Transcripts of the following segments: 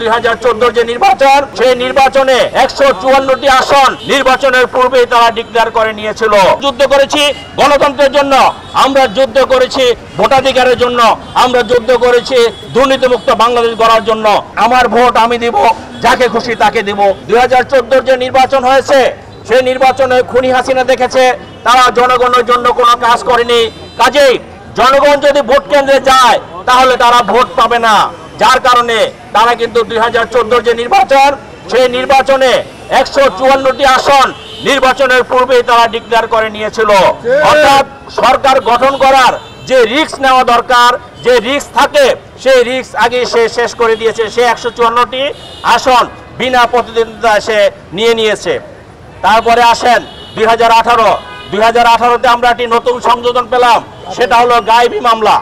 2014 যে নির্বাচন, সেই নির্বাচনে 154টি আসন নির্বাচনের পূর্বেই তারা ডিক্লেয়ার করে নিয়েছিল। যুদ্ধ করেছি গণতন্ত্রের জন্য, আমরা যুদ্ধ করেছি ভোটাধিকারের জন্য, আমরা যুদ্ধ করেছি দুর্নীতিমুক্ত বাংলাদেশ গড়ার জন্য। আমার ভোট আমি দিব, যাকে খুশি তাকে দিব। 2014 যে নির্বাচন হয়েছে, সেই নির্বাচনে খুনি হাসিনা দেখেছে তারা জনগণের জন্য কোনো কাজ করেনি। কাজেই জনগণ যদি ভোট কেন্দ্রে যায় তাহলে তারা ভোট পাবে না, যার কারণে তারা কিন্তু 2014 যে নির্বাচন, সেই নির্বাচনে 154টি আসন নির্বাচনের পূর্বেই তারা ডিক্লেয়ার করে নিয়েছিল। অর্থাৎ সরকার গঠন করার যে রিস্ক নেওয়া দরকার, যে রিস্ক থাকে, সেই রিস্ক আগে সে শেষ করে দিয়েছে। সে 154টি আসন বিনা প্রতিদ্বন্দ্বিতায় সে নিয়ে নিয়েছে। তারপরে আসেন 2018-তে আমরা একটি নতুন সংযোজন পেলাম, সেটা হলো গায়েবী মামলা।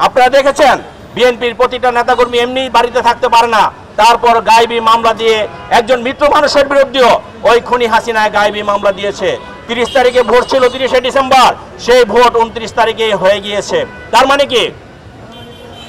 আপনারা দেখেছেন বিএনপির প্রতিটা নেতাকর্মী এমনি বাড়িতে থাকতে পারে না, তারপর গায়েবী মামলা দিয়ে একজন মৃত মানুষের বিরুদ্ধেও ওই খুনি হাসিনায় গায়েবী মামলা দিয়েছে। 30 তারিখে ভোট ছিল 30শে ডিসেম্বর, সেই ভোট 29 তারিখে হয়ে গিয়েছে। তার মানে কি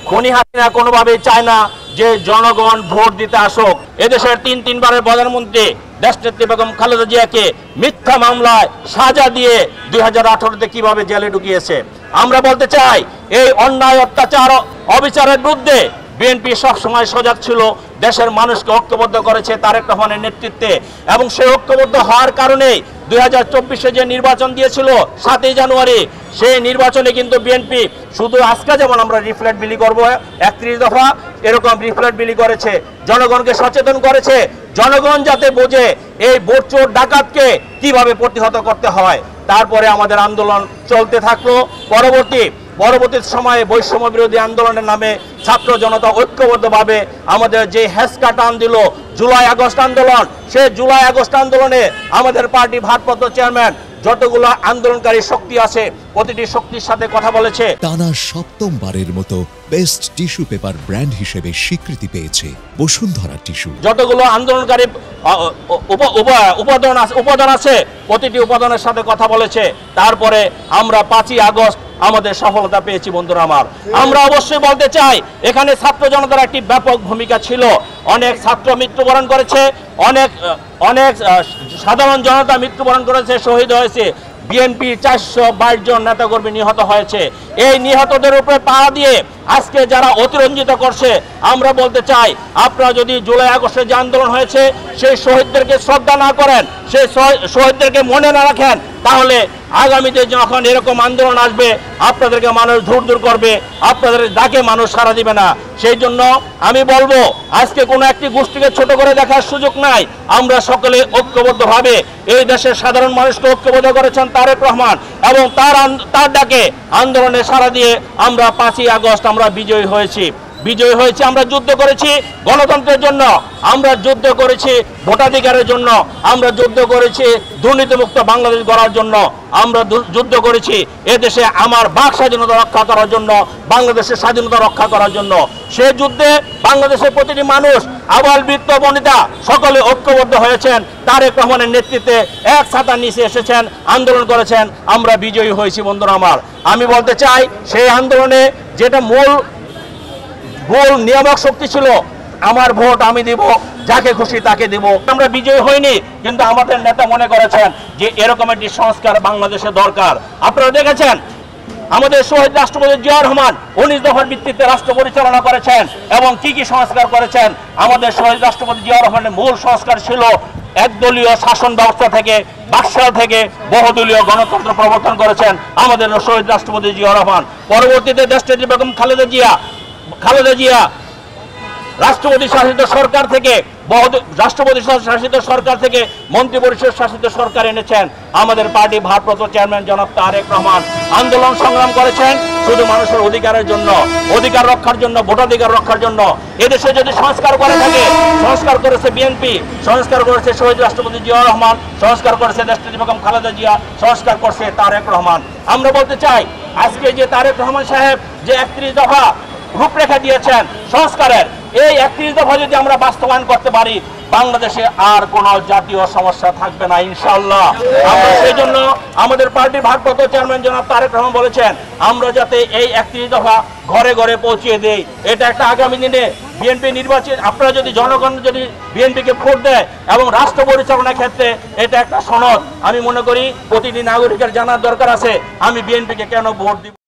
খুনি হাসিনা কোনোভাবেই চায় না যে জনগণ ভোট দিতে আসুক। এদেশের তিনবারের প্রধানমন্ত্রী দেশনেত্রী বেগম খালেদা জিয়াকে মিথ্যা মামলায় সাজা দিয়ে 2018-তে কিভাবে জেলে ঢুকিয়েছে। আমরা বলতে চাই এই অন্যায় অত্যাচার অবিচারের বিরুদ্ধে বিএনপি সবসময় সজাগ ছিল, দেশের মানুষকে ঐক্যবদ্ধ করেছে তারেক রহমানের নেতৃত্বে, এবং সেই ঐক্যবদ্ধ হওয়ার কারণেই 2024-এ যে নির্বাচন দিয়েছিল 7ই জানুয়ারি, সেই নির্বাচনে কিন্তু বিএনপি শুধু আজকে যেমন আমরা রিফ্লেক্ট বিলি করবো 31 দফা, এরকম রিফ্লেক্ট বিলি করেছে, জনগণকে সচেতন করেছে, জনগণ যাতে বোঝে এই ভোট চোর ডাকাতকে কিভাবে প্রতিহত করতে হয়। তারপরে আমাদের আন্দোলন চলতে থাকলো। পরবর্তী সময়ে বৈষম্য বিরোধী আন্দোলনের নামে ছাত্র জনতা ঐক্যবদ্ধভাবে আমাদের যে হেসকা টান দিল জুলাই আগস্ট আন্দোলন, সেই জুলাই আগস্ট আন্দোলনে আমাদের পার্টি ভারপ্রাপ্ত চেয়ারম্যান যতগুলো আন্দোলনকারী শক্তি আছে প্রতিটি শক্তির সাথে কথা বলেছে। টানা 7মবারের মতো বেস্ট টিস্যু পেপার ব্র্যান্ড হিসেবে স্বীকৃতি পেয়েছে বসুন্ধরা টিস্যু। যতগুলো আন্দোলনকারী উপাদান আছে প্রতিটি উপাদানের সাথে কথা বলেছে। তারপরে আমরা 5ই আগস্ট আমাদের সফলতা পেয়েছি। বন্ধুরা আমার, আমরা অবশ্যই বলতে চাই এখানে ছাত্র জনতার একটি ব্যাপক ভূমিকা ছিল। অনেক ছাত্র মৃত্যুবরণ করেছে, অনেক সাধারণ জনতা মৃত্যুবরণ করেছে, শহীদ হয়েছে। বিএনপি 422 জন নেতাকর্মী নিহত হয়েছে। এই নিহতদের উপরে পাড়া দিয়ে আজকে যারা অতিরঞ্জিত করছে, আমরা বলতে চাই আপনারা যদি জুলাই আগস্টে যে আন্দোলন হয়েছে সেই শহীদদেরকে শ্রদ্ধা না করেন, সেই শহীদদেরকে মনে না রাখেন, তাহলে আগামীতে যখন এরকম আন্দোলন আসবে আপনাদেরকে মানুষ দূর করবে, আপনাদের ডাকে মানুষ সাড়া দিবে না। সেই জন্য আমি বলবো আজকে কোনো একটি গোষ্ঠীকে ছোট করে দেখার সুযোগ নাই। আমরা সকলে ঐক্যবদ্ধভাবে এই দেশের সাধারণ মানুষকে ঐক্যবদ্ধ করেছেন তারেক রহমান, এবং তার ডাকে আন্দোলনে সাড়া দিয়ে আমরা 5ই আগস্ট আমরা বিজয়ী হয়েছি। আমরা যুদ্ধ করেছি গণতন্ত্রের জন্য, আমরা যুদ্ধ করেছি ভোটাধিকারের জন্য, আমরা যুদ্ধ করেছি দুর্নীতিমুক্ত বাংলাদেশ গড়ার জন্য, আমরা যুদ্ধ করেছি এদেশে আমার বাক স্বাধীনতা রক্ষা করার জন্য, বাংলাদেশের স্বাধীনতা রক্ষা করার জন্য। সেই যুদ্ধে বাংলাদেশের প্রতিটি মানুষ আবাল বৃদ্ধ বনিতা সকলে ঐক্যবদ্ধ হয়েছেন, তারেক রহমানের নেতৃত্বে এক ছাতার নিচে এসেছেন, আন্দোলন করেছেন, আমরা বিজয়ী হয়েছি। বন্ধুরা আমার, আমি বলতে চাই সেই আন্দোলনে যেটা মূল নিয়ামক শক্তি ছিল আমার ভোট আমি দিব, যাকে খুশি তাকে দিব। আমরা বিজয়ী হইনি, কিন্তু আমাদের নেতা মনে করেছেন যে এরকম একটি সংস্কার বাংলাদেশে দরকার। আপনারা দেখেছেন আমাদের শহীদ রাষ্ট্রপতি জিয়াউর রহমান 19 দফার ভিত্তিতে রাষ্ট্র পরিচালনা করেছেন, এবং কি সংস্কার করেছেন। আমাদের শহীদ রাষ্ট্রপতি জিয়াউর রহমানের মূল সংস্কার ছিল একদলীয় শাসন ব্যবস্থা থেকে, বাকশাল থেকে বহুদলীয় গণতন্ত্র প্রবর্তন করেছেন আমাদের শহীদ রাষ্ট্রপতি জিয়াউর রহমান। পরবর্তীতে দেশনেত্রী বেগম খালেদা জিয়া রাষ্ট্রপতি শাসিত সরকার থেকে মন্ত্রিপরিষদ শাসিত সরকার এনেছেন আমাদের পার্টি ভারপ্রাপ্ত চেয়ারম্যান জনাব তারেক রহমান। আন্দোলন সংগ্রাম করেছেন শুধু মানুষের অধিকারের জন্য, অধিকার রক্ষার জন্য, ভোটাধিকার রক্ষার জন্য। এদেশে যদি সংস্কার করে থাকে, সংস্কার করেছে বিএনপি, সংস্কার করেছে শহীদ রাষ্ট্রপতি জিয়াউর রহমান, সংস্কার করেছে দেশনেত্রী বেগম খালেদা জিয়া, সংস্কার করছে তারেক রহমান। আমরা বলতে চাই আজকে যে তারেক রহমান সাহেব যে 31 দফা রূপরেখা দিয়েছেন সংস্কারের, এই 31 দফা যদি আমরা বাস্তবায়ন করতে পারি, বাংলাদেশে আর কোনো জাতীয় সমস্যা থাকবে না ইনশাআল্লাহ। আমরা সেই জন্য আমাদের পার্টির ভারপ্রাপ্ত চেয়ারম্যান জনাব তারেক রহমান বলেছেন, আমরা যাতে এই 31 দফা ঘরে ঘরে পৌঁছিয়ে দেই। এটা একটা আগামী দিনে বিএনপি নির্বাচন, আপনারা যদি জনগণ যদি বিএনপিকে ভোট দেয় এবং রাষ্ট্র পরিচালনার ক্ষেত্রে এটা একটা সনদ। আমি মনে করি প্রতিটি নাগরিকের জানার দরকার আছে আমি বিএনপিকে কেন ভোট দিব।